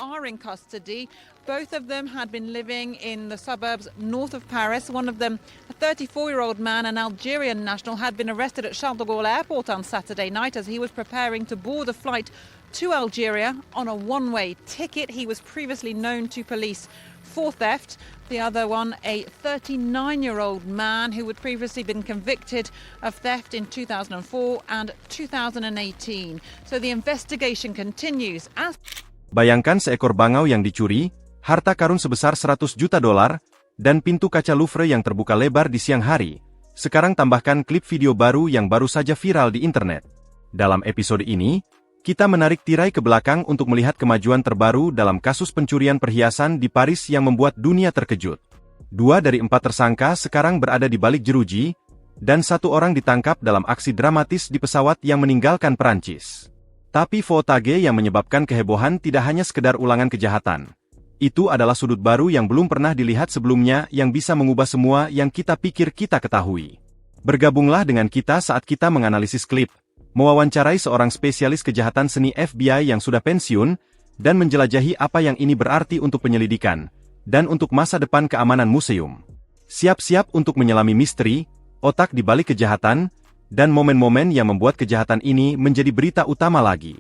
are in custody. Both of them had been living in the suburbs north of Paris. One of them, a 34-year-old man, an Algerian national, had been arrested at Charles de Gaulle airport on Saturday night as he was preparing to board a flight to Algeria on a one-way ticket. He was previously known to police for theft. The other one, a 39-year-old man who had previously been convicted of theft in 2004 and 2018. So the investigation continues. Bayangkan seekor bangau yang dicuri, harta karun sebesar $100 juta, dan pintu kaca Louvre yang terbuka lebar di siang hari. Sekarang tambahkan klip video baru yang baru saja viral di internet. Dalam episode ini, kita menarik tirai ke belakang untuk melihat kemajuan terbaru dalam kasus pencurian perhiasan di Paris yang membuat dunia terkejut. 2 dari 4 tersangka sekarang berada di balik jeruji, dan 1 orang ditangkap dalam aksi dramatis di pesawat yang meninggalkan Perancis. Tapi footage yang menyebabkan kehebohan tidak hanya sekedar ulangan kejahatan. Itu adalah sudut baru yang belum pernah dilihat sebelumnya yang bisa mengubah semua yang kita pikir kita ketahui. Bergabunglah dengan kita saat kita menganalisis klip, mewawancarai seorang spesialis kejahatan seni FBI yang sudah pensiun, dan menjelajahi apa yang ini berarti untuk penyelidikan, dan untuk masa depan keamanan museum. Siap-siap untuk menyelami misteri, otak di balik kejahatan, dan momen-momen yang membuat kejahatan ini menjadi berita utama lagi.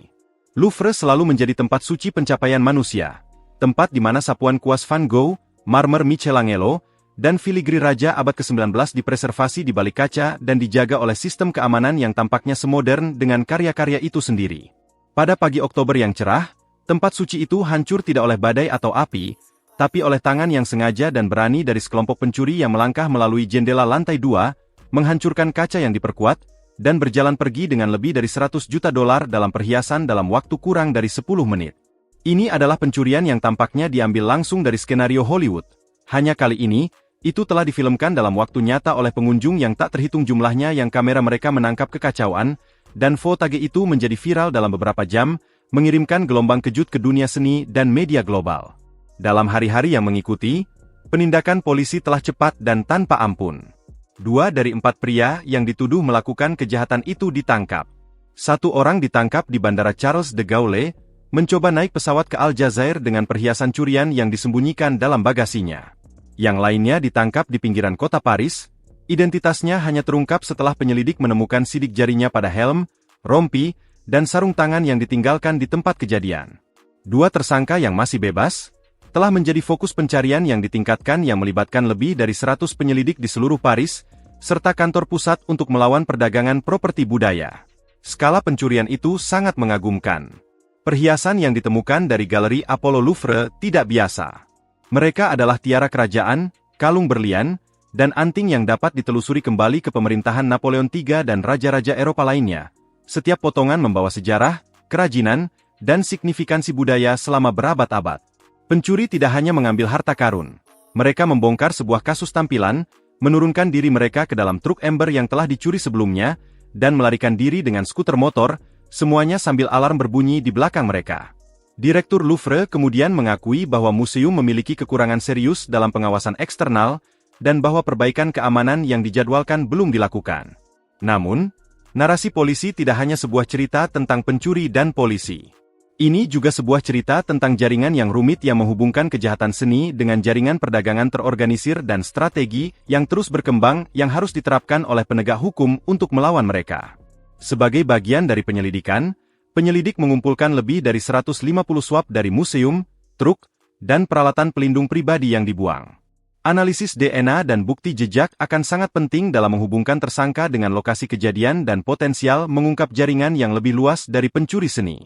Louvre selalu menjadi tempat suci pencapaian manusia, tempat di mana sapuan kuas Van Gogh, marmer Michelangelo, dan filigri raja abad ke-19 dipreservasi di balik kaca dan dijaga oleh sistem keamanan yang tampaknya semodern dengan karya-karya itu sendiri. Pada pagi Oktober yang cerah, tempat suci itu hancur tidak oleh badai atau api, tapi oleh tangan yang sengaja dan berani dari sekelompok pencuri yang melangkah melalui jendela lantai 2, menghancurkan kaca yang diperkuat, dan berjalan pergi dengan lebih dari $100 juta dalam perhiasan dalam waktu kurang dari 10 menit. Ini adalah pencurian yang tampaknya diambil langsung dari skenario Hollywood. Hanya kali ini, itu telah difilmkan dalam waktu nyata oleh pengunjung yang tak terhitung jumlahnya yang kamera mereka menangkap kekacauan, dan footage itu menjadi viral dalam beberapa jam, mengirimkan gelombang kejut ke dunia seni dan media global. Dalam hari-hari yang mengikuti, penindakan polisi telah cepat dan tanpa ampun. 2 dari 4 pria yang dituduh melakukan kejahatan itu ditangkap. 1 orang ditangkap di Bandara Charles de Gaulle, mencoba naik pesawat ke Aljazair dengan perhiasan curian yang disembunyikan dalam bagasinya. Yang lainnya ditangkap di pinggiran kota Paris, identitasnya hanya terungkap setelah penyelidik menemukan sidik jarinya pada helm, rompi, dan sarung tangan yang ditinggalkan di tempat kejadian. 2 tersangka yang masih bebas, telah menjadi fokus pencarian yang ditingkatkan yang melibatkan lebih dari 100 penyelidik di seluruh Paris, serta kantor pusat untuk melawan perdagangan properti budaya. Skala pencurian itu sangat mengagumkan. Perhiasan yang ditemukan dari Galeri Apollo Louvre tidak biasa. Mereka adalah tiara kerajaan, kalung berlian, dan anting yang dapat ditelusuri kembali ke pemerintahan Napoleon III dan raja-raja Eropa lainnya. Setiap potongan membawa sejarah, kerajinan, dan signifikansi budaya selama berabad-abad. Pencuri tidak hanya mengambil harta karun. Mereka membongkar sebuah kasus tampilan, menurunkan diri mereka ke dalam truk ember yang telah dicuri sebelumnya, dan melarikan diri dengan skuter motor, semuanya sambil alarm berbunyi di belakang mereka. Direktur Louvre kemudian mengakui bahwa museum memiliki kekurangan serius dalam pengawasan eksternal, dan bahwa perbaikan keamanan yang dijadwalkan belum dilakukan. Namun, narasi polisi tidak hanya sebuah cerita tentang pencuri dan polisi. Ini juga sebuah cerita tentang jaringan yang rumit yang menghubungkan kejahatan seni dengan jaringan perdagangan terorganisir dan strategi yang terus berkembang yang harus diterapkan oleh penegak hukum untuk melawan mereka. Sebagai bagian dari penyelidikan, penyelidik mengumpulkan lebih dari 150 swab dari museum, truk, dan peralatan pelindung pribadi yang dibuang. Analisis DNA dan bukti jejak akan sangat penting dalam menghubungkan tersangka dengan lokasi kejadian dan potensial mengungkap jaringan yang lebih luas dari pencuri seni.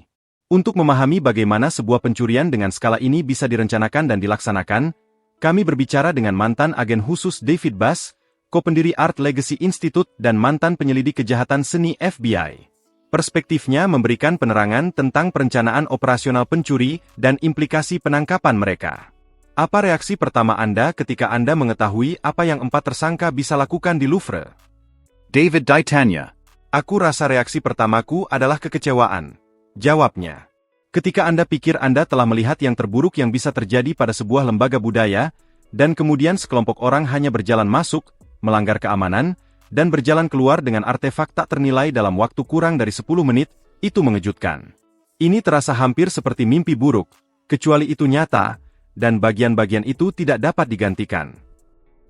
Untuk memahami bagaimana sebuah pencurian dengan skala ini bisa direncanakan dan dilaksanakan, kami berbicara dengan mantan agen khusus David Bass, co-pendiri Art Legacy Institute dan mantan penyelidik kejahatan seni FBI. Perspektifnya memberikan penerangan tentang perencanaan operasional pencuri dan implikasi penangkapan mereka. Apa reaksi pertama Anda ketika Anda mengetahui apa yang 4 tersangka bisa lakukan di Louvre? David D'Itania. Aku rasa reaksi pertamaku adalah kekecewaan. Jawabnya. Ketika Anda pikir Anda telah melihat yang terburuk yang bisa terjadi pada sebuah lembaga budaya, dan kemudian sekelompok orang hanya berjalan masuk, melanggar keamanan, dan berjalan keluar dengan artefak tak ternilai dalam waktu kurang dari 10 menit, itu mengejutkan. Ini terasa hampir seperti mimpi buruk, kecuali itu nyata, dan bagian-bagian itu tidak dapat digantikan.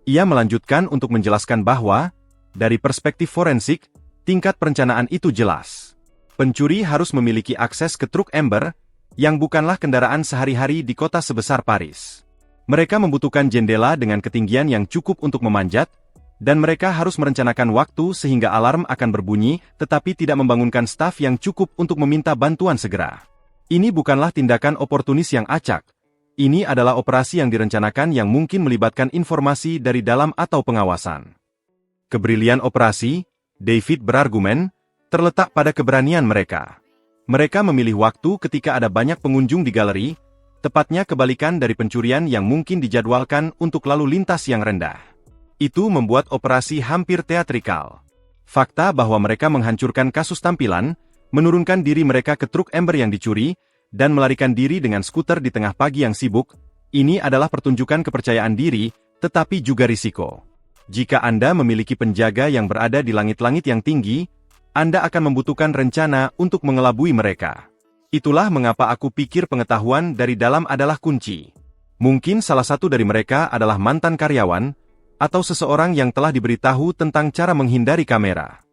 Ia melanjutkan untuk menjelaskan bahwa, dari perspektif forensik, tingkat perencanaan itu jelas. Pencuri harus memiliki akses ke truk Ember, yang bukanlah kendaraan sehari-hari di kota sebesar Paris. Mereka membutuhkan jendela dengan ketinggian yang cukup untuk memanjat, dan mereka harus merencanakan waktu sehingga alarm akan berbunyi, tetapi tidak membangunkan staf yang cukup untuk meminta bantuan segera. Ini bukanlah tindakan oportunis yang acak. Ini adalah operasi yang direncanakan yang mungkin melibatkan informasi dari dalam atau pengawasan. Kebrilian operasi, David berargumen, terletak pada keberanian mereka. Mereka memilih waktu ketika ada banyak pengunjung di galeri, tepatnya kebalikan dari pencurian yang mungkin dijadwalkan untuk lalu lintas yang rendah. Itu membuat operasi hampir teatrikal. Fakta bahwa mereka menghancurkan kasus tampilan, menurunkan diri mereka ke truk Ember yang dicuri, dan melarikan diri dengan skuter di tengah pagi yang sibuk, ini adalah pertunjukan kepercayaan diri, tetapi juga risiko. Jika Anda memiliki penjaga yang berada di langit-langit yang tinggi, Anda akan membutuhkan rencana untuk mengelabui mereka. Itulah mengapa aku pikir pengetahuan dari dalam adalah kunci. Mungkin salah satu dari mereka adalah mantan karyawan, atau seseorang yang telah diberitahu tentang cara menghindari kamera.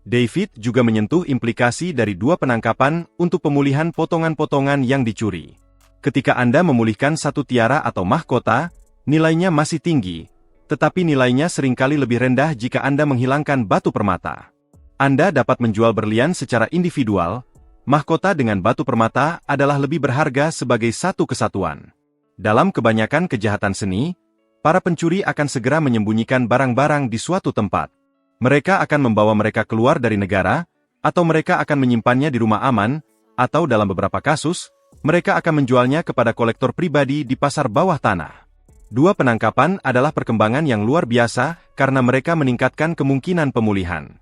David juga menyentuh implikasi dari 2 penangkapan untuk pemulihan potongan-potongan yang dicuri. Ketika Anda memulihkan satu tiara atau mahkota, nilainya masih tinggi, tetapi nilainya seringkali lebih rendah jika Anda menghilangkan batu permata. Anda dapat menjual berlian secara individual, mahkota dengan batu permata adalah lebih berharga sebagai satu kesatuan. Dalam kebanyakan kejahatan seni, para pencuri akan segera menyembunyikan barang-barang di suatu tempat. Mereka akan membawa mereka keluar dari negara, atau mereka akan menyimpannya di rumah aman, atau dalam beberapa kasus, mereka akan menjualnya kepada kolektor pribadi di pasar bawah tanah. 2 penangkapan adalah perkembangan yang luar biasa karena mereka meningkatkan kemungkinan pemulihan.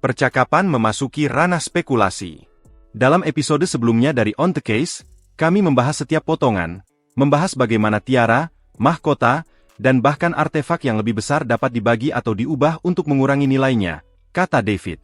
Percakapan memasuki ranah spekulasi. Dalam episode sebelumnya dari On the Case, kami membahas setiap potongan, membahas bagaimana tiara, mahkota, dan bahkan artefak yang lebih besar dapat dibagi atau diubah untuk mengurangi nilainya, kata David.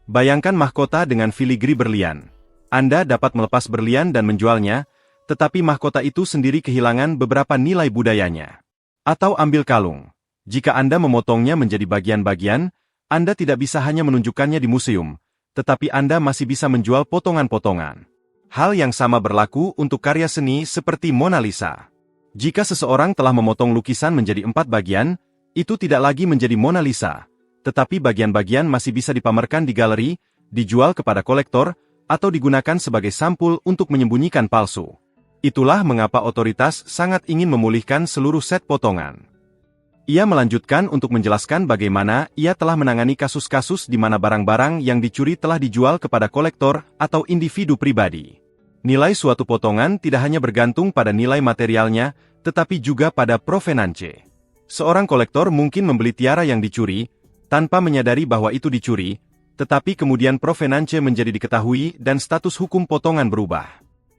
Bayangkan mahkota dengan filigri berlian. Anda dapat melepas berlian dan menjualnya, tetapi mahkota itu sendiri kehilangan beberapa nilai budayanya. Atau ambil kalung. Jika Anda memotongnya menjadi bagian-bagian, Anda tidak bisa hanya menunjukkannya di museum, tetapi Anda masih bisa menjual potongan-potongan. Hal yang sama berlaku untuk karya seni seperti Mona Lisa. Jika seseorang telah memotong lukisan menjadi 4 bagian, itu tidak lagi menjadi Mona Lisa, tetapi bagian-bagian masih bisa dipamerkan di galeri, dijual kepada kolektor, atau digunakan sebagai sampul untuk menyembunyikan palsu. Itulah mengapa otoritas sangat ingin memulihkan seluruh set potongan. Ia melanjutkan untuk menjelaskan bagaimana ia telah menangani kasus-kasus di mana barang-barang yang dicuri telah dijual kepada kolektor atau individu pribadi. Nilai suatu potongan tidak hanya bergantung pada nilai materialnya, tetapi juga pada provenance. Seorang kolektor mungkin membeli tiara yang dicuri, tanpa menyadari bahwa itu dicuri, tetapi kemudian provenance menjadi diketahui dan status hukum potongan berubah.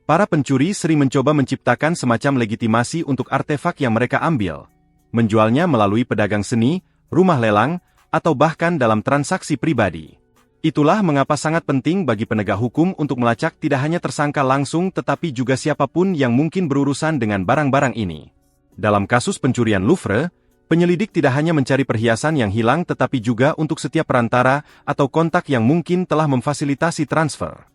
Para pencuri sering mencoba menciptakan semacam legitimasi untuk artefak yang mereka ambil, menjualnya melalui pedagang seni, rumah lelang, atau bahkan dalam transaksi pribadi. Itulah mengapa sangat penting bagi penegak hukum untuk melacak tidak hanya tersangka langsung tetapi juga siapapun yang mungkin berurusan dengan barang-barang ini. Dalam kasus pencurian Louvre, penyelidik tidak hanya mencari perhiasan yang hilang tetapi juga untuk setiap perantara atau kontak yang mungkin telah memfasilitasi transfer.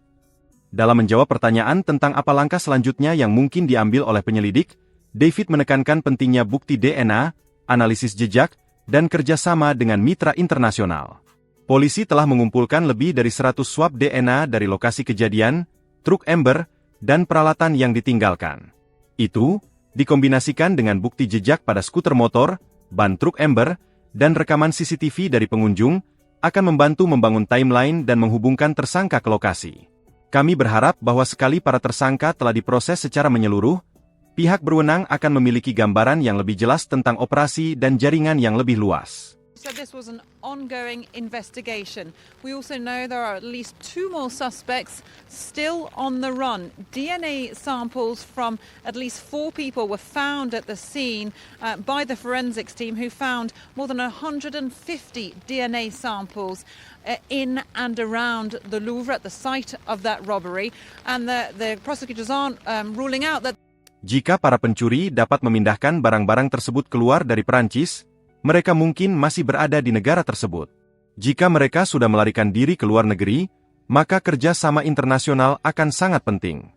Dalam menjawab pertanyaan tentang apa langkah selanjutnya yang mungkin diambil oleh penyelidik, David menekankan pentingnya bukti DNA, analisis jejak, dan kerjasama dengan mitra internasional. Polisi telah mengumpulkan lebih dari 100 swab DNA dari lokasi kejadian, truk Ember, dan peralatan yang ditinggalkan. Itu, dikombinasikan dengan bukti jejak pada skuter motor, ban truk Ember, dan rekaman CCTV dari pengunjung, akan membantu membangun timeline dan menghubungkan tersangka ke lokasi. Kami berharap bahwa sekali para tersangka telah diproses secara menyeluruh, pihak berwenang akan memiliki gambaran yang lebih jelas tentang operasi dan jaringan yang lebih luas. So this was an ongoing investigation. We also know there are at least 2 more suspects still on the run. DNA samples from at least 4 people were found at the scene by the forensics team, who found more than 150 DNA samples in and around the Louvre at the site of that robbery. And the prosecutors aren't ruling out that Jika para pencuri dapat memindahkan barang-barang tersebut keluar dari Perancis, mereka mungkin masih berada di negara tersebut. Jika mereka sudah melarikan diri ke luar negeri, maka kerja sama internasional akan sangat penting.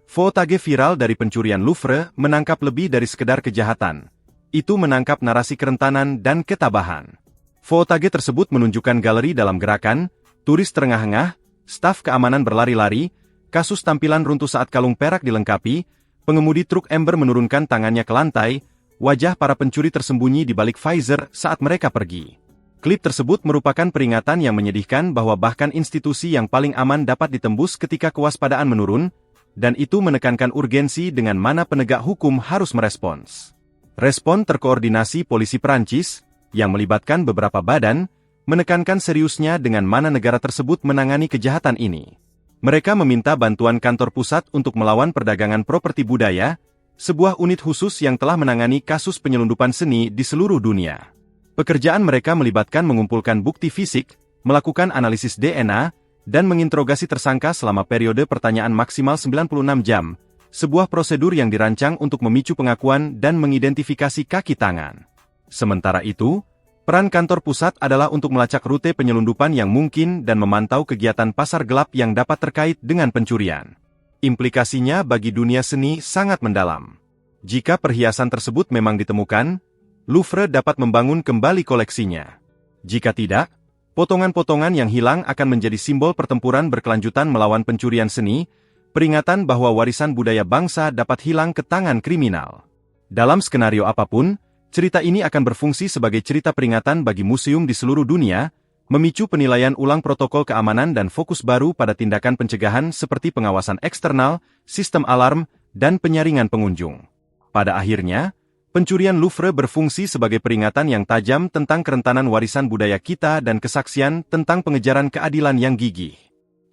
Footage viral dari pencurian Louvre menangkap lebih dari sekedar kejahatan. Itu menangkap narasi kerentanan dan ketabahan. Footage tersebut menunjukkan galeri dalam gerakan, turis terengah-engah, staf keamanan berlari-lari, kasus tampilan runtuh saat kalung perak dilengkapi, pengemudi truk ember menurunkan tangannya ke lantai, wajah para pencuri tersembunyi di balik visor saat mereka pergi. Klip tersebut merupakan peringatan yang menyedihkan bahwa bahkan institusi yang paling aman dapat ditembus ketika kewaspadaan menurun, dan itu menekankan urgensi dengan mana penegak hukum harus merespons. Respon terkoordinasi polisi Perancis, yang melibatkan beberapa badan, menekankan seriusnya dengan mana negara tersebut menangani kejahatan ini. Mereka meminta bantuan kantor pusat untuk melawan perdagangan properti budaya, sebuah unit khusus yang telah menangani kasus penyelundupan seni di seluruh dunia. Pekerjaan mereka melibatkan mengumpulkan bukti fisik, melakukan analisis DNA, dan menginterogasi tersangka selama periode pertanyaan maksimal 96 jam, sebuah prosedur yang dirancang untuk memicu pengakuan dan mengidentifikasi kaki tangan. Sementara itu, peran kantor pusat adalah untuk melacak rute penyelundupan yang mungkin dan memantau kegiatan pasar gelap yang dapat terkait dengan pencurian. Implikasinya bagi dunia seni sangat mendalam. Jika perhiasan tersebut memang ditemukan, Louvre dapat membangun kembali koleksinya. Jika tidak, potongan-potongan yang hilang akan menjadi simbol pertempuran berkelanjutan melawan pencurian seni, peringatan bahwa warisan budaya bangsa dapat hilang ke tangan kriminal. Dalam skenario apapun, cerita ini akan berfungsi sebagai cerita peringatan bagi museum di seluruh dunia, memicu penilaian ulang protokol keamanan dan fokus baru pada tindakan pencegahan seperti pengawasan eksternal, sistem alarm, dan penyaringan pengunjung. Pada akhirnya, pencurian Louvre berfungsi sebagai peringatan yang tajam tentang kerentanan warisan budaya kita dan kesaksian tentang pengejaran keadilan yang gigih.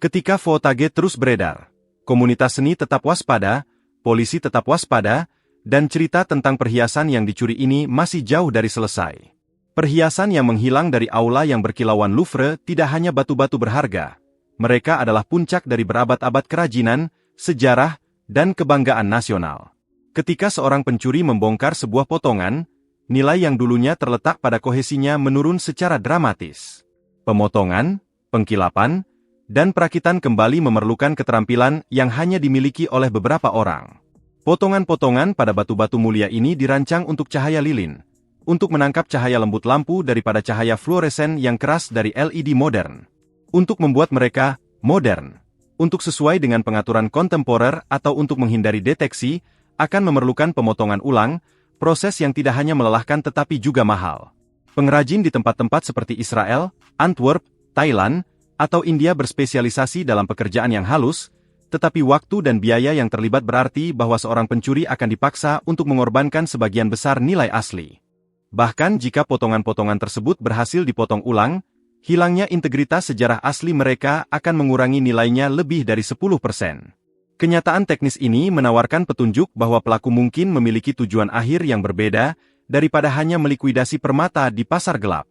Ketika footage terus beredar, komunitas seni tetap waspada, polisi tetap waspada, dan cerita tentang perhiasan yang dicuri ini masih jauh dari selesai. Perhiasan yang menghilang dari aula yang berkilauan Louvre tidak hanya batu-batu berharga. Mereka adalah puncak dari berabad-abad kerajinan, sejarah, dan kebanggaan nasional. Ketika seorang pencuri membongkar sebuah potongan, nilai yang dulunya terletak pada kohesinya menurun secara dramatis. Pemotongan, pengkilapan, dan perakitan kembali memerlukan keterampilan yang hanya dimiliki oleh beberapa orang. Potongan-potongan pada batu-batu mulia ini dirancang untuk cahaya lilin, untuk menangkap cahaya lembut lampu daripada cahaya fluoresen yang keras dari LED modern. Untuk membuat mereka modern, untuk sesuai dengan pengaturan kontemporer atau untuk menghindari deteksi, akan memerlukan pemotongan ulang, proses yang tidak hanya melelahkan tetapi juga mahal. Pengrajin di tempat-tempat seperti Israel, Antwerp, Thailand, atau India berspesialisasi dalam pekerjaan yang halus, tetapi waktu dan biaya yang terlibat berarti bahwa seorang pencuri akan dipaksa untuk mengorbankan sebagian besar nilai asli. Bahkan jika potongan-potongan tersebut berhasil dipotong ulang, hilangnya integritas sejarah asli mereka akan mengurangi nilainya lebih dari 10%. Kenyataan teknis ini menawarkan petunjuk bahwa pelaku mungkin memiliki tujuan akhir yang berbeda daripada hanya melikuidasi permata di pasar gelap.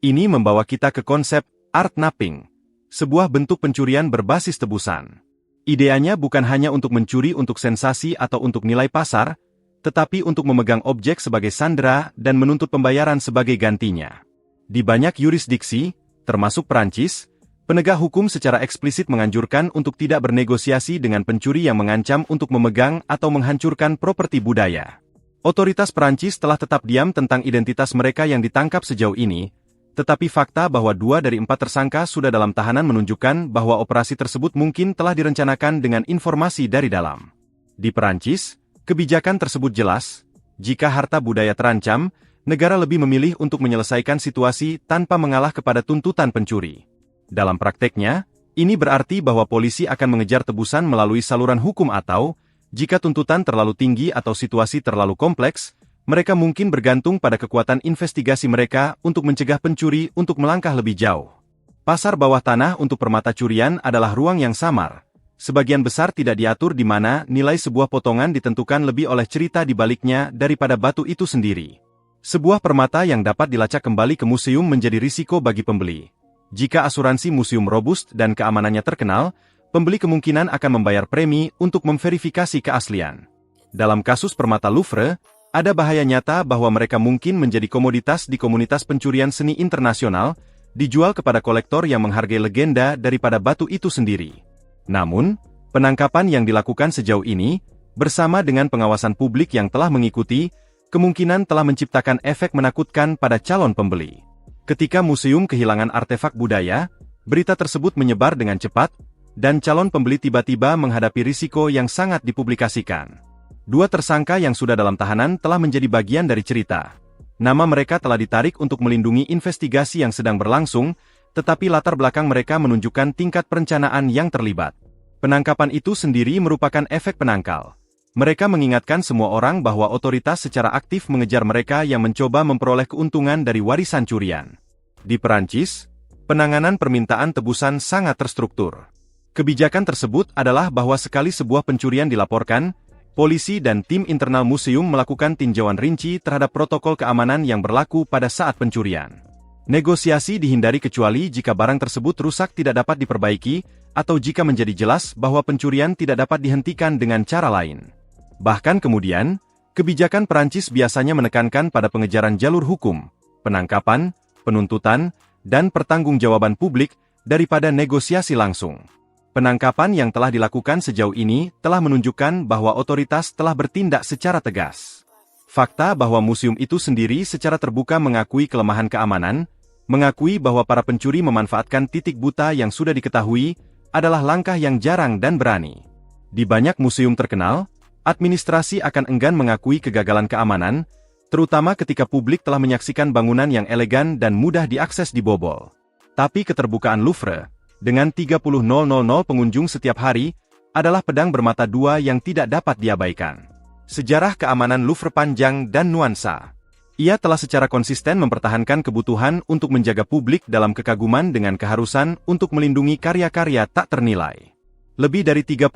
Ini membawa kita ke konsep art napping, sebuah bentuk pencurian berbasis tebusan. Ideanya bukan hanya untuk mencuri untuk sensasi atau untuk nilai pasar, tetapi untuk memegang objek sebagai sandera dan menuntut pembayaran sebagai gantinya. Di banyak yurisdiksi, termasuk Perancis, penegak hukum secara eksplisit menganjurkan untuk tidak bernegosiasi dengan pencuri yang mengancam untuk memegang atau menghancurkan properti budaya. Otoritas Perancis telah tetap diam tentang identitas mereka yang ditangkap sejauh ini, tetapi fakta bahwa 2 dari 4 tersangka sudah dalam tahanan menunjukkan bahwa operasi tersebut mungkin telah direncanakan dengan informasi dari dalam. Di Perancis, kebijakan tersebut jelas, jika harta budaya terancam, negara lebih memilih untuk menyelesaikan situasi tanpa mengalah kepada tuntutan pencuri. Dalam prakteknya, ini berarti bahwa polisi akan mengejar tebusan melalui saluran hukum atau, jika tuntutan terlalu tinggi atau situasi terlalu kompleks, mereka mungkin bergantung pada kekuatan investigasi mereka untuk mencegah pencuri untuk melangkah lebih jauh. Pasar bawah tanah untuk permata curian adalah ruang yang samar. Sebagian besar tidak diatur di mana nilai sebuah potongan ditentukan lebih oleh cerita di baliknya daripada batu itu sendiri. Sebuah permata yang dapat dilacak kembali ke museum menjadi risiko bagi pembeli. Jika asuransi museum robust dan keamanannya terkenal, pembeli kemungkinan akan membayar premi untuk memverifikasi keaslian. Dalam kasus permata Louvre, ada bahaya nyata bahwa mereka mungkin menjadi komoditas di komunitas pencurian seni internasional, dijual kepada kolektor yang menghargai legenda daripada batu itu sendiri. Namun, penangkapan yang dilakukan sejauh ini, bersama dengan pengawasan publik yang telah mengikuti, kemungkinan telah menciptakan efek menakutkan pada calon pembeli. Ketika museum kehilangan artefak budaya, berita tersebut menyebar dengan cepat, dan calon pembeli tiba-tiba menghadapi risiko yang sangat dipublikasikan. Dua tersangka yang sudah dalam tahanan telah menjadi bagian dari cerita. Nama mereka telah ditarik untuk melindungi investigasi yang sedang berlangsung, tetapi latar belakang mereka menunjukkan tingkat perencanaan yang terlibat. Penangkapan itu sendiri merupakan efek penangkal. Mereka mengingatkan semua orang bahwa otoritas secara aktif mengejar mereka yang mencoba memperoleh keuntungan dari warisan curian. Di Perancis, penanganan permintaan tebusan sangat terstruktur. Kebijakan tersebut adalah bahwa sekali sebuah pencurian dilaporkan, polisi dan tim internal museum melakukan tinjauan rinci terhadap protokol keamanan yang berlaku pada saat pencurian. Negosiasi dihindari kecuali jika barang tersebut rusak tidak dapat diperbaiki, atau jika menjadi jelas bahwa pencurian tidak dapat dihentikan dengan cara lain. Bahkan kemudian, kebijakan Perancis biasanya menekankan pada pengejaran jalur hukum, penangkapan, penuntutan, dan pertanggungjawaban publik daripada negosiasi langsung. Penangkapan yang telah dilakukan sejauh ini telah menunjukkan bahwa otoritas telah bertindak secara tegas. Fakta bahwa museum itu sendiri secara terbuka mengakui kelemahan keamanan, mengakui bahwa para pencuri memanfaatkan titik buta yang sudah diketahui, adalah langkah yang jarang dan berani. Di banyak museum terkenal, administrasi akan enggan mengakui kegagalan keamanan, terutama ketika publik telah menyaksikan bangunan yang elegan dan mudah diakses dibobol. Tapi keterbukaan Louvre, dengan 30.000 pengunjung setiap hari, adalah pedang bermata dua yang tidak dapat diabaikan. Sejarah keamanan Louvre panjang dan nuansa. Ia telah secara konsisten mempertahankan kebutuhan untuk menjaga publik dalam kekaguman dengan keharusan untuk melindungi karya-karya tak ternilai. Lebih dari 30.000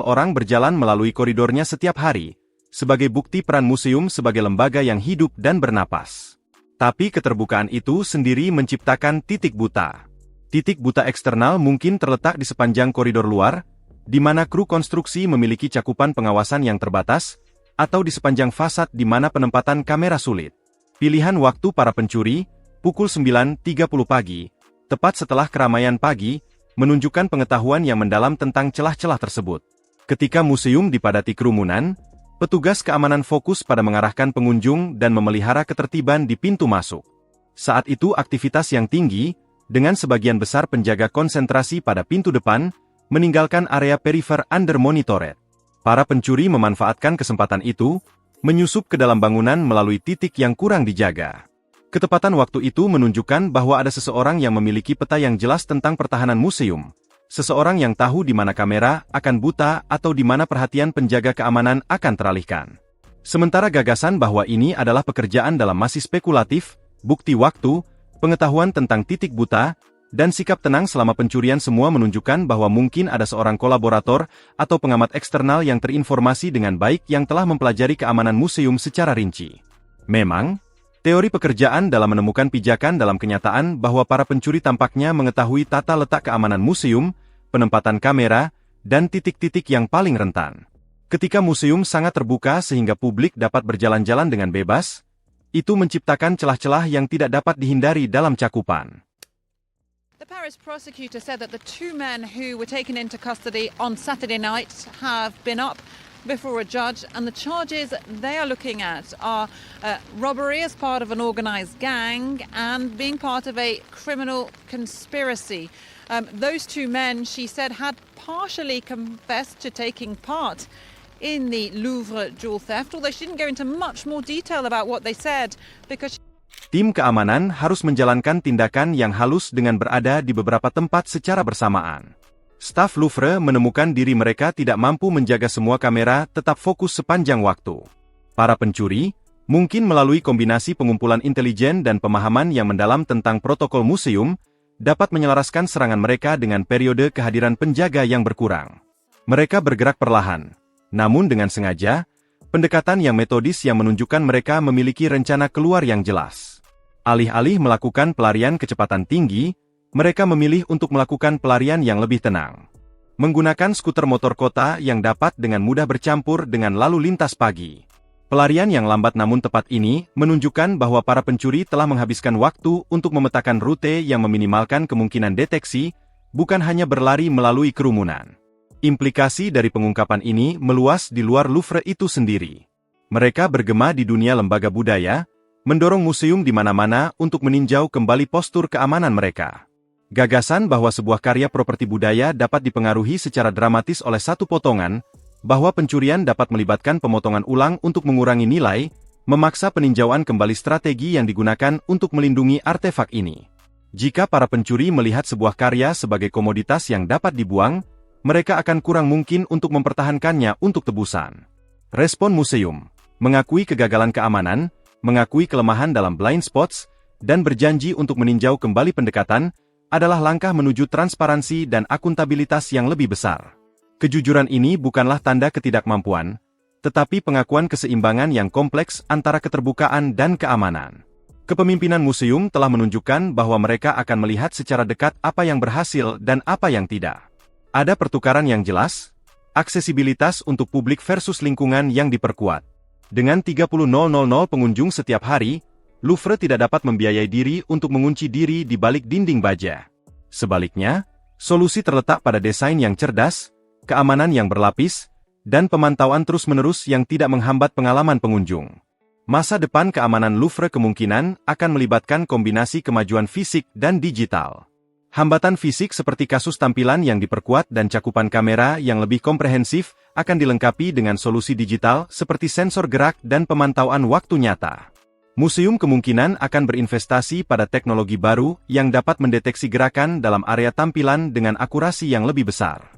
orang berjalan melalui koridornya setiap hari, sebagai bukti peran museum sebagai lembaga yang hidup dan bernapas. Tapi keterbukaan itu sendiri menciptakan titik buta. Titik buta eksternal mungkin terletak di sepanjang koridor luar, di mana kru konstruksi memiliki cakupan pengawasan yang terbatas, atau di sepanjang fasad di mana penempatan kamera sulit. Pilihan waktu para pencuri, pukul 9.30 pagi, tepat setelah keramaian pagi, menunjukkan pengetahuan yang mendalam tentang celah-celah tersebut. Ketika museum dipadati kerumunan, petugas keamanan fokus pada mengarahkan pengunjung dan memelihara ketertiban di pintu masuk. Saat itu aktivitas yang tinggi, dengan sebagian besar penjaga konsentrasi pada pintu depan, meninggalkan area perifer under monitored. Para pencuri memanfaatkan kesempatan itu, menyusup ke dalam bangunan melalui titik yang kurang dijaga. Ketepatan waktu itu menunjukkan bahwa ada seseorang yang memiliki peta yang jelas tentang pertahanan museum. Seseorang yang tahu di mana kamera akan buta atau di mana perhatian penjaga keamanan akan teralihkan. Sementara gagasan bahwa ini adalah pekerjaan dalam masih spekulatif, bukti waktu, pengetahuan tentang titik buta, dan sikap tenang selama pencurian semua menunjukkan bahwa mungkin ada seorang kolaborator atau pengamat eksternal yang terinformasi dengan baik yang telah mempelajari keamanan museum secara rinci. Memang, teori pekerjaan dalam menemukan pijakan dalam kenyataan bahwa para pencuri tampaknya mengetahui tata letak keamanan museum, penempatan kamera, dan titik-titik yang paling rentan. Ketika museum sangat terbuka sehingga publik dapat berjalan-jalan dengan bebas, itu menciptakan celah-celah yang tidak dapat dihindari dalam cakupan. The Paris prosecutor said that the two men who were taken into custody on Saturday night have been up before a judge, and the charges they are looking at are robbery as part of an organized gang and being part of a criminal conspiracy. Those two men, she said, had partially confessed to taking part in the Louvre jewel theft, although she didn't go into much more detail about what they said, because tim keamanan harus menjalankan tindakan yang halus dengan berada di beberapa tempat secara bersamaan. Staf Louvre menemukan diri mereka tidak mampu menjaga semua kamera tetap fokus sepanjang waktu. Para pencuri, mungkin melalui kombinasi pengumpulan intelijen dan pemahaman yang mendalam tentang protokol museum, dapat menyelaraskan serangan mereka dengan periode kehadiran penjaga yang berkurang. Mereka bergerak perlahan, namun dengan sengaja, pendekatan yang metodis yang menunjukkan mereka memiliki rencana keluar yang jelas. Alih-alih melakukan pelarian kecepatan tinggi, mereka memilih untuk melakukan pelarian yang lebih tenang. menggunakan skuter motor kota yang dapat dengan mudah bercampur dengan lalu lintas pagi. Pelarian yang lambat namun tepat ini menunjukkan bahwa para pencuri telah menghabiskan waktu untuk memetakan rute yang meminimalkan kemungkinan deteksi, bukan hanya berlari melalui kerumunan. Implikasi dari pengungkapan ini meluas di luar Louvre itu sendiri. Mereka bergema di dunia lembaga budaya, mendorong museum di mana-mana untuk meninjau kembali postur keamanan mereka. Gagasan bahwa sebuah karya properti budaya dapat dipengaruhi secara dramatis oleh satu potongan, bahwa pencurian dapat melibatkan pemotongan ulang untuk mengurangi nilai, memaksa peninjauan kembali strategi yang digunakan untuk melindungi artefak ini. Jika para pencuri melihat sebuah karya sebagai komoditas yang dapat dibuang, mereka akan kurang mungkin untuk mempertahankannya untuk tebusan. Respon museum: mengakui kegagalan keamanan, mengakui kelemahan dalam blind spots, dan berjanji untuk meninjau kembali pendekatan, adalah langkah menuju transparansi dan akuntabilitas yang lebih besar. Kejujuran ini bukanlah tanda ketidakmampuan, tetapi pengakuan keseimbangan yang kompleks antara keterbukaan dan keamanan. Kepemimpinan museum telah menunjukkan bahwa mereka akan melihat secara dekat apa yang berhasil dan apa yang tidak. Ada pertukaran yang jelas, aksesibilitas untuk publik versus lingkungan yang diperkuat. Dengan 30.000 pengunjung setiap hari, Louvre tidak dapat membiayai diri untuk mengunci diri di balik dinding baja. Sebaliknya, solusi terletak pada desain yang cerdas, keamanan yang berlapis, dan pemantauan terus-menerus yang tidak menghambat pengalaman pengunjung. Masa depan keamanan Louvre kemungkinan akan melibatkan kombinasi kemajuan fisik dan digital. Hambatan fisik seperti kasus tampilan yang diperkuat dan cakupan kamera yang lebih komprehensif akan dilengkapi dengan solusi digital seperti sensor gerak dan pemantauan waktu nyata. Museum kemungkinan akan berinvestasi pada teknologi baru yang dapat mendeteksi gerakan dalam area tampilan dengan akurasi yang lebih besar.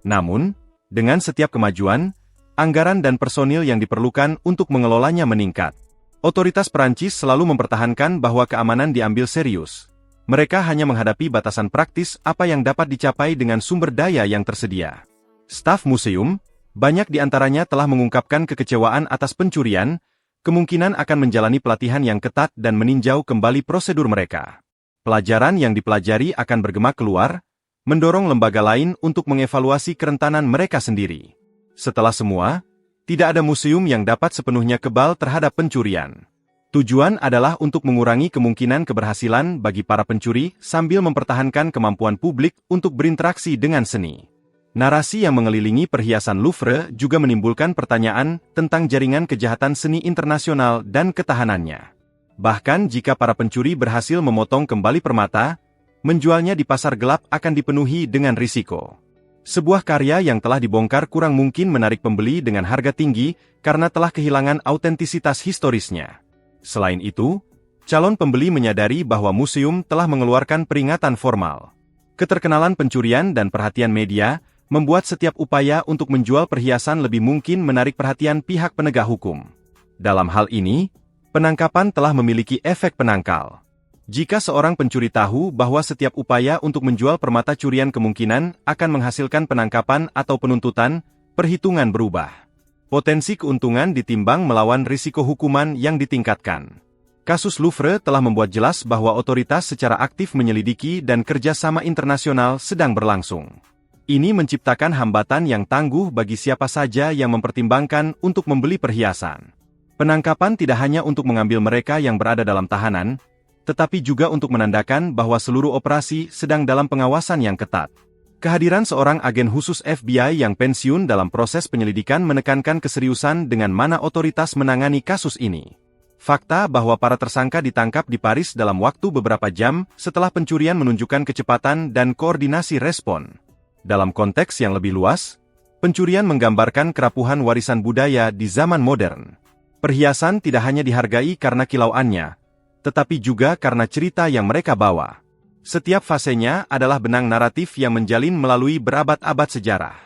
Namun, dengan setiap kemajuan, anggaran dan personil yang diperlukan untuk mengelolanya meningkat. Otoritas Perancis selalu mempertahankan bahwa keamanan diambil serius. Mereka hanya menghadapi batasan praktis apa yang dapat dicapai dengan sumber daya yang tersedia. Staf museum, banyak di antaranya telah mengungkapkan kekecewaan atas pencurian, kemungkinan akan menjalani pelatihan yang ketat dan meninjau kembali prosedur mereka. Pelajaran yang dipelajari akan bergema keluar, mendorong lembaga lain untuk mengevaluasi kerentanan mereka sendiri. Setelah semua, tidak ada museum yang dapat sepenuhnya kebal terhadap pencurian. Tujuan adalah untuk mengurangi kemungkinan keberhasilan bagi para pencuri sambil mempertahankan kemampuan publik untuk berinteraksi dengan seni. Narasi yang mengelilingi perhiasan Louvre juga menimbulkan pertanyaan tentang jaringan kejahatan seni internasional dan ketahanannya. Bahkan jika para pencuri berhasil memotong kembali permata, menjualnya di pasar gelap akan dipenuhi dengan risiko. Sebuah karya yang telah dibongkar kurang mungkin menarik pembeli dengan harga tinggi karena telah kehilangan autentisitas historisnya. Selain itu, calon pembeli menyadari bahwa museum telah mengeluarkan peringatan formal. Keterkenalan pencurian dan perhatian media membuat setiap upaya untuk menjual perhiasan lebih mungkin menarik perhatian pihak penegak hukum. Dalam hal ini, penangkapan telah memiliki efek penangkal. Jika seorang pencuri tahu bahwa setiap upaya untuk menjual permata curian kemungkinan akan menghasilkan penangkapan atau penuntutan, perhitungan berubah. Potensi keuntungan ditimbang melawan risiko hukuman yang ditingkatkan. Kasus Louvre telah membuat jelas bahwa otoritas secara aktif menyelidiki dan kerjasama internasional sedang berlangsung. Ini menciptakan hambatan yang tangguh bagi siapa saja yang mempertimbangkan untuk membeli perhiasan. Penangkapan tidak hanya untuk mengambil mereka yang berada dalam tahanan, tetapi juga untuk menandakan bahwa seluruh operasi sedang dalam pengawasan yang ketat. Kehadiran seorang agen khusus FBI yang pensiun dalam proses penyelidikan menekankan keseriusan dengan mana otoritas menangani kasus ini. Fakta bahwa para tersangka ditangkap di Paris dalam waktu beberapa jam setelah pencurian menunjukkan kecepatan dan koordinasi respon. Dalam konteks yang lebih luas, pencurian menggambarkan kerapuhan warisan budaya di zaman modern. Perhiasan tidak hanya dihargai karena kilauannya, tetapi juga karena cerita yang mereka bawa. Setiap fasenya adalah benang naratif yang menjalin melalui berabad-abad sejarah.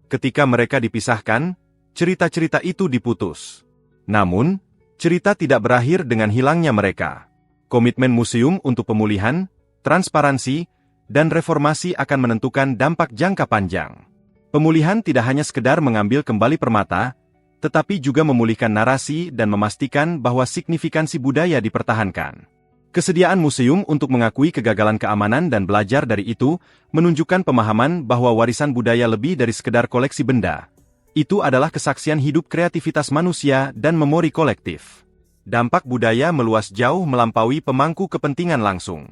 Ketika mereka dipisahkan, cerita-cerita itu diputus. Namun, cerita tidak berakhir dengan hilangnya mereka. Komitmen museum untuk pemulihan, transparansi, dan reformasi akan menentukan dampak jangka panjang. Pemulihan tidak hanya sekedar mengambil kembali permata, tetapi juga memulihkan narasi dan memastikan bahwa signifikansi budaya dipertahankan. Kesediaan museum untuk mengakui kegagalan keamanan dan belajar dari itu, menunjukkan pemahaman bahwa warisan budaya lebih dari sekedar koleksi benda. Itu adalah kesaksian hidup kreativitas manusia dan memori kolektif. Dampak budaya meluas jauh melampaui pemangku kepentingan langsung.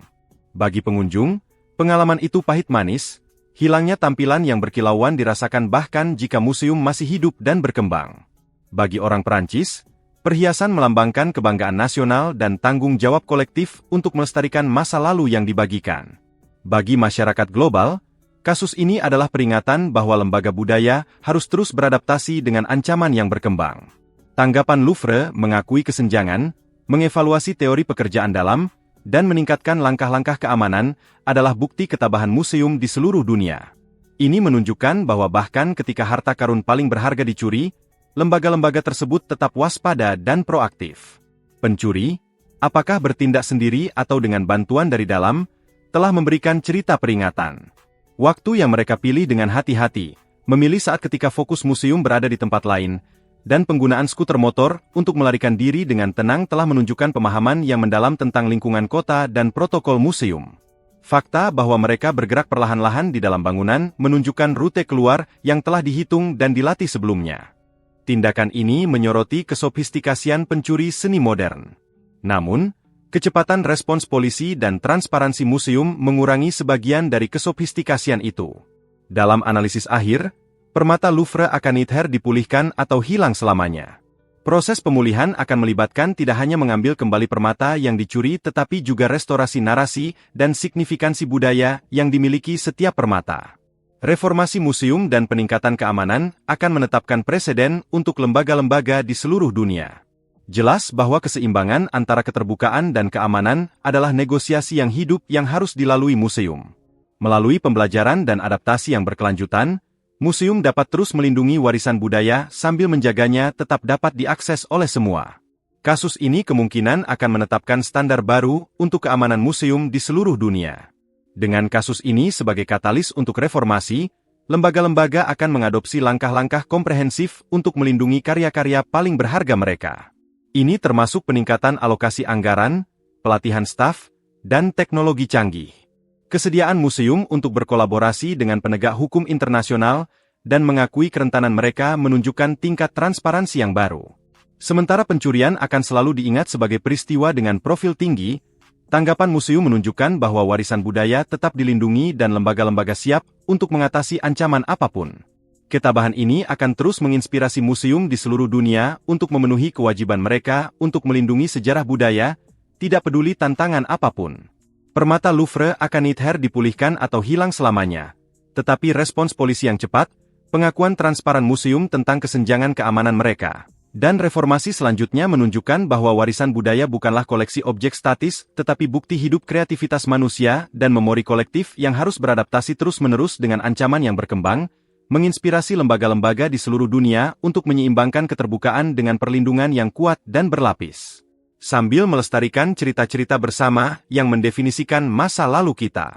Bagi pengunjung, pengalaman itu pahit manis, hilangnya tampilan yang berkilauan dirasakan bahkan jika museum masih hidup dan berkembang. Bagi orang Perancis, perhiasan melambangkan kebanggaan nasional dan tanggung jawab kolektif untuk melestarikan masa lalu yang dibagikan. Bagi masyarakat global, kasus ini adalah peringatan bahwa lembaga budaya harus terus beradaptasi dengan ancaman yang berkembang. Tanggapan Louvre mengakui kesenjangan, mengevaluasi teori pekerjaan dalam, dan meningkatkan langkah-langkah keamanan adalah bukti ketabahan museum di seluruh dunia. Ini menunjukkan bahwa bahkan ketika harta karun paling berharga dicuri, lembaga-lembaga tersebut tetap waspada dan proaktif. Pencuri, apakah bertindak sendiri atau dengan bantuan dari dalam, telah memberikan cerita peringatan. Waktu yang mereka pilih dengan hati-hati, memilih saat ketika fokus museum berada di tempat lain, dan penggunaan skuter motor untuk melarikan diri dengan tenang telah menunjukkan pemahaman yang mendalam tentang lingkungan kota dan protokol museum. Fakta bahwa mereka bergerak perlahan-lahan di dalam bangunan menunjukkan rute keluar yang telah dihitung dan dilatih sebelumnya. Tindakan ini menyoroti kesofistikasian pencuri seni modern. Namun, kecepatan respons polisi dan transparansi museum mengurangi sebagian dari kesofistikasian itu. Dalam analisis akhir, permata Louvre Akanither dipulihkan atau hilang selamanya. Proses pemulihan akan melibatkan tidak hanya mengambil kembali permata yang dicuri tetapi juga restorasi narasi dan signifikansi budaya yang dimiliki setiap permata. Reformasi museum dan peningkatan keamanan akan menetapkan preseden untuk lembaga-lembaga di seluruh dunia. Jelas bahwa keseimbangan antara keterbukaan dan keamanan adalah negosiasi yang hidup yang harus dilalui museum. Melalui pembelajaran dan adaptasi yang berkelanjutan, museum dapat terus melindungi warisan budaya sambil menjaganya tetap dapat diakses oleh semua. Kasus ini kemungkinan akan menetapkan standar baru untuk keamanan museum di seluruh dunia. Dengan kasus ini sebagai katalis untuk reformasi, lembaga-lembaga akan mengadopsi langkah-langkah komprehensif untuk melindungi karya-karya paling berharga mereka. Ini termasuk peningkatan alokasi anggaran, pelatihan staf, dan teknologi canggih. Kesediaan museum untuk berkolaborasi dengan penegak hukum internasional dan mengakui kerentanan mereka menunjukkan tingkat transparansi yang baru. Sementara pencurian akan selalu diingat sebagai peristiwa dengan profil tinggi, tanggapan museum menunjukkan bahwa warisan budaya tetap dilindungi dan lembaga-lembaga siap untuk mengatasi ancaman apapun. Ketabahan ini akan terus menginspirasi museum di seluruh dunia untuk memenuhi kewajiban mereka untuk melindungi sejarah budaya, tidak peduli tantangan apapun. Permata Louvre Akanither dipulihkan atau hilang selamanya, tetapi respons polisi yang cepat, pengakuan transparan museum tentang kesenjangan keamanan mereka, dan reformasi selanjutnya menunjukkan bahwa warisan budaya bukanlah koleksi objek statis, tetapi bukti hidup kreativitas manusia dan memori kolektif yang harus beradaptasi terus-menerus dengan ancaman yang berkembang, menginspirasi lembaga-lembaga di seluruh dunia untuk menyeimbangkan keterbukaan dengan perlindungan yang kuat dan berlapis. Sambil melestarikan cerita-cerita bersama yang mendefinisikan masa lalu kita.